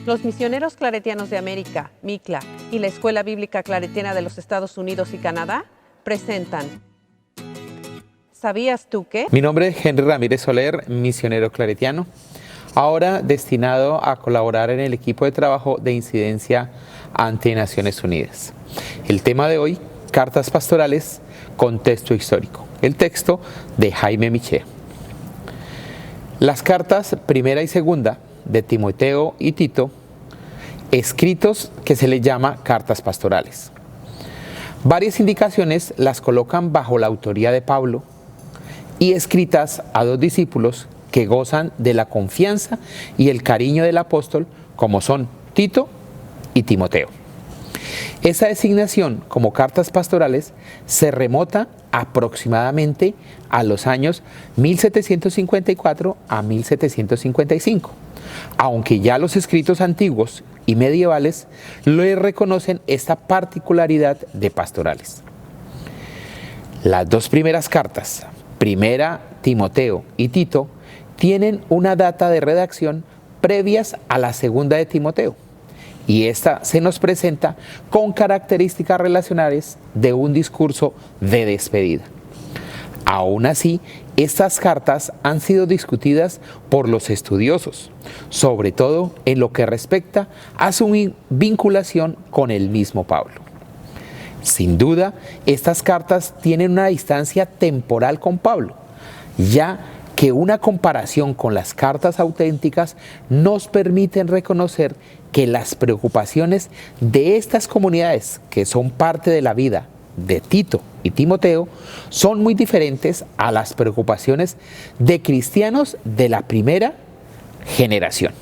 Los Misioneros Claretianos de América, MICLA, y la Escuela Bíblica Claretiana de los Estados Unidos y Canadá presentan ¿Sabías tú qué? Mi nombre es Henry Ramírez Soler, misionero claretiano, ahora destinado a colaborar en el equipo de trabajo de incidencia ante Naciones Unidas. El tema de hoy, cartas pastorales, contexto histórico. El texto de Jaime Michea. Las cartas primera y segunda de Timoteo y Tito, escritos que se les llama cartas pastorales. Varias indicaciones las colocan bajo la autoría de Pablo y escritas a dos discípulos que gozan de la confianza y el cariño del apóstol, como son Tito y Timoteo. Esa designación como cartas pastorales se remota aproximadamente a los años 1754 a 1755, aunque ya los escritos antiguos y medievales le reconocen esta particularidad de pastorales. Las dos primeras cartas, Primera Timoteo y Tito, tienen una data de redacción previas a la segunda de Timoteo, y esta se nos presenta con características relacionales de un discurso de despedida. Aún así, estas cartas han sido discutidas por los estudiosos, sobre todo en lo que respecta a su vinculación con el mismo Pablo. Sin duda, estas cartas tienen una distancia temporal con Pablo, ya que una comparación con las cartas auténticas nos permiten reconocer que las preocupaciones de estas comunidades, que son parte de la vida de Tito y Timoteo, son muy diferentes a las preocupaciones de cristianos de la primera generación.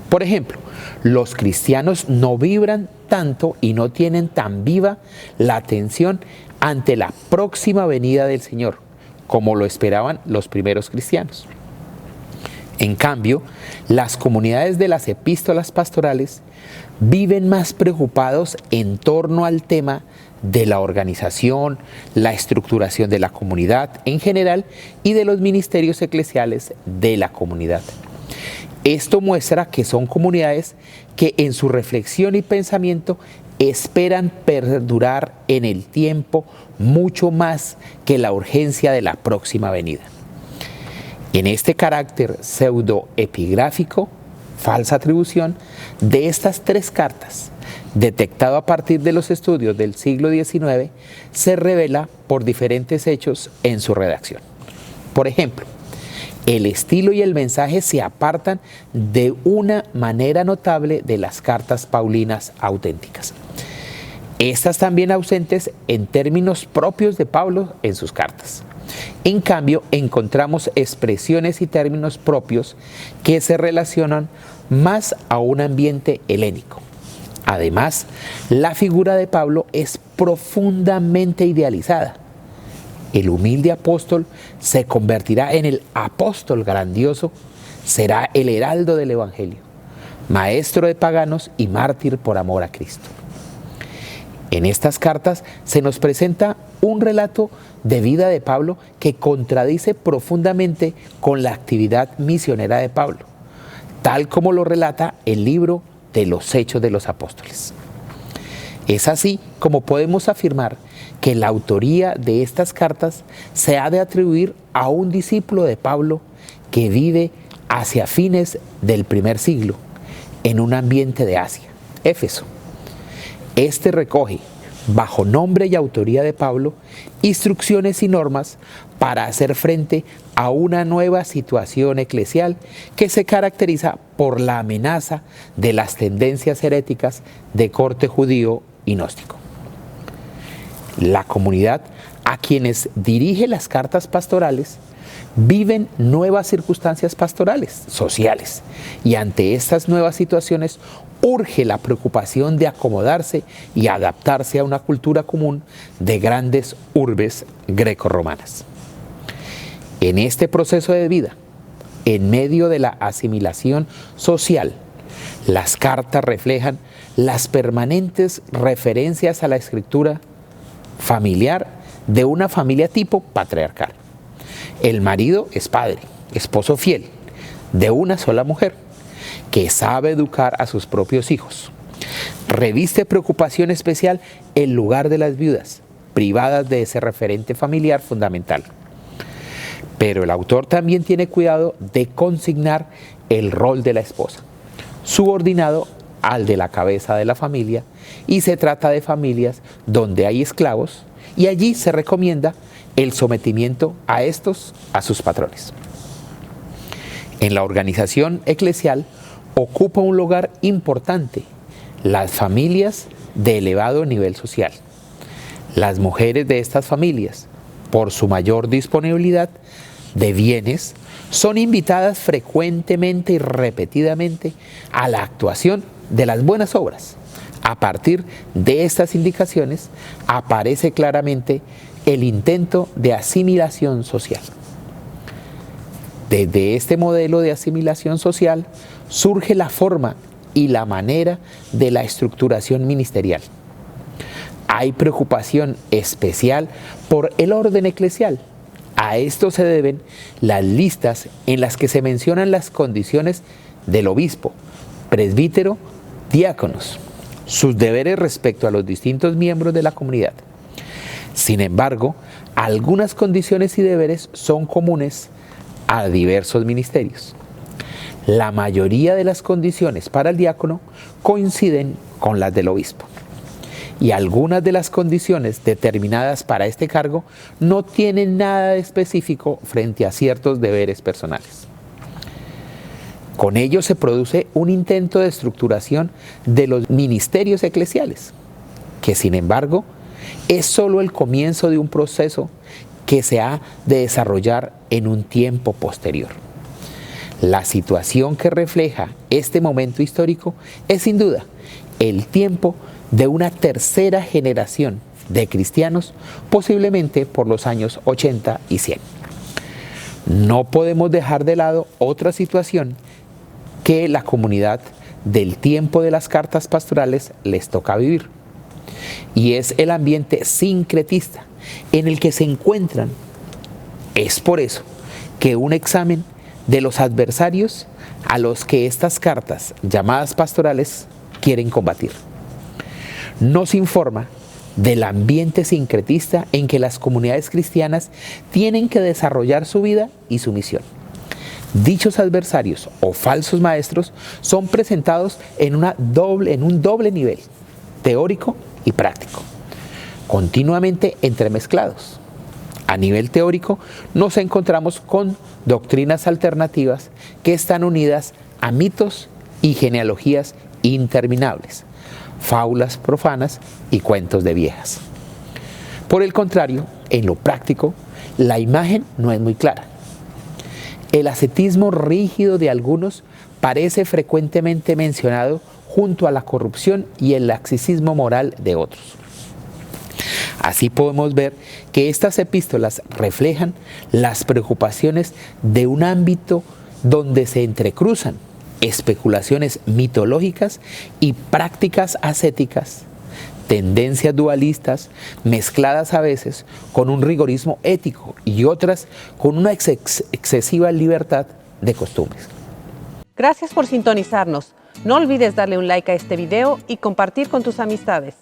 Por ejemplo, los cristianos no vibran tanto y no tienen tan viva la atención ante la próxima venida del Señor, como lo esperaban los primeros cristianos. En cambio, las comunidades de las epístolas pastorales viven más preocupados en torno al tema de la organización, la estructuración de la comunidad en general y de los ministerios eclesiales de la comunidad. Esto muestra que son comunidades que en su reflexión y pensamiento esperan perdurar en el tiempo mucho más que la urgencia de la próxima venida. En este carácter pseudoepigráfico, falsa atribución, de estas tres cartas, detectado a partir de los estudios del siglo XIX, se revela por diferentes hechos en su redacción. Por ejemplo, el estilo y el mensaje se apartan de una manera notable de las cartas paulinas auténticas. Estas también ausentes en términos propios de Pablo en sus cartas. En cambio, encontramos expresiones y términos propios que se relacionan más a un ambiente helénico. Además, la figura de Pablo es profundamente idealizada. El humilde apóstol se convertirá en el apóstol grandioso, será el heraldo del Evangelio, maestro de paganos y mártir por amor a Cristo. En estas cartas se nos presenta un relato de vida de Pablo que contradice profundamente con la actividad misionera de Pablo, tal como lo relata el libro de los Hechos de los Apóstoles. Es así como podemos afirmar que la autoría de estas cartas se ha de atribuir a un discípulo de Pablo que vive hacia fines del primer siglo en un ambiente de Asia, Éfeso. Este recoge, bajo nombre y autoría de Pablo, instrucciones y normas para hacer frente a una nueva situación eclesial que se caracteriza por la amenaza de las tendencias heréticas de corte judío y gnóstico. La comunidad a quienes dirige las cartas pastorales viven nuevas circunstancias pastorales, sociales, y ante estas nuevas situaciones urge la preocupación de acomodarse y adaptarse a una cultura común de grandes urbes grecorromanas. En este proceso de vida, en medio de la asimilación social, las cartas reflejan las permanentes referencias a la escritura familiar de una familia tipo patriarcal. El marido es padre, esposo fiel, de una sola mujer, que sabe educar a sus propios hijos. Reviste preocupación especial el lugar de las viudas, privadas de ese referente familiar fundamental. Pero el autor también tiene cuidado de consignar el rol de la esposa, subordinado al de la cabeza de la familia, y se trata de familias donde hay esclavos, y allí se recomienda el sometimiento a estos a sus patrones. En la organización eclesial ocupa un lugar importante las familias de elevado nivel social. Las mujeres de estas familias, por su mayor disponibilidad de bienes, son invitadas frecuentemente y repetidamente a la actuación de las buenas obras. A partir de estas indicaciones aparece claramente el intento de asimilación social. Desde este modelo de asimilación social surge la forma y la manera de la estructuración ministerial. Hay preocupación especial por el orden eclesial. A esto se deben las listas en las que se mencionan las condiciones del obispo, presbítero, diáconos, sus deberes respecto a los distintos miembros de la comunidad. Sin embargo, algunas condiciones y deberes son comunes a diversos ministerios. La mayoría de las condiciones para el diácono coinciden con las del obispo, y algunas de las condiciones determinadas para este cargo no tienen nada de específico frente a ciertos deberes personales. Con ello se produce un intento de estructuración de los ministerios eclesiales, que sin embargo es solo el comienzo de un proceso que se ha de desarrollar en un tiempo posterior. La situación que refleja este momento histórico es sin duda el tiempo de una tercera generación de cristianos, posiblemente por los años 80 y 100. No podemos dejar de lado otra situación que la comunidad del tiempo de las cartas pastorales les toca vivir, y es el ambiente sincretista en el que se encuentran. Es por eso que un examen de los adversarios a los que estas cartas llamadas pastorales quieren combatir nos informa del ambiente sincretista en que las comunidades cristianas tienen que desarrollar su vida y su misión. Dichos adversarios o falsos maestros son presentados en un doble nivel, teórico y práctico, continuamente entremezclados. A nivel teórico nos encontramos con doctrinas alternativas que están unidas a mitos y genealogías interminables, fábulas profanas y cuentos de viejas. Por el contrario, en lo práctico, la imagen no es muy clara. El ascetismo rígido de algunos parece frecuentemente mencionado junto a la corrupción y el laxicismo moral de otros. Así podemos ver que estas epístolas reflejan las preocupaciones de un ámbito donde se entrecruzan especulaciones mitológicas y prácticas ascéticas, tendencias dualistas mezcladas a veces con un rigorismo ético y otras con una excesiva libertad de costumbres. Gracias por sintonizarnos. No olvides darle un like a este video y compartir con tus amistades.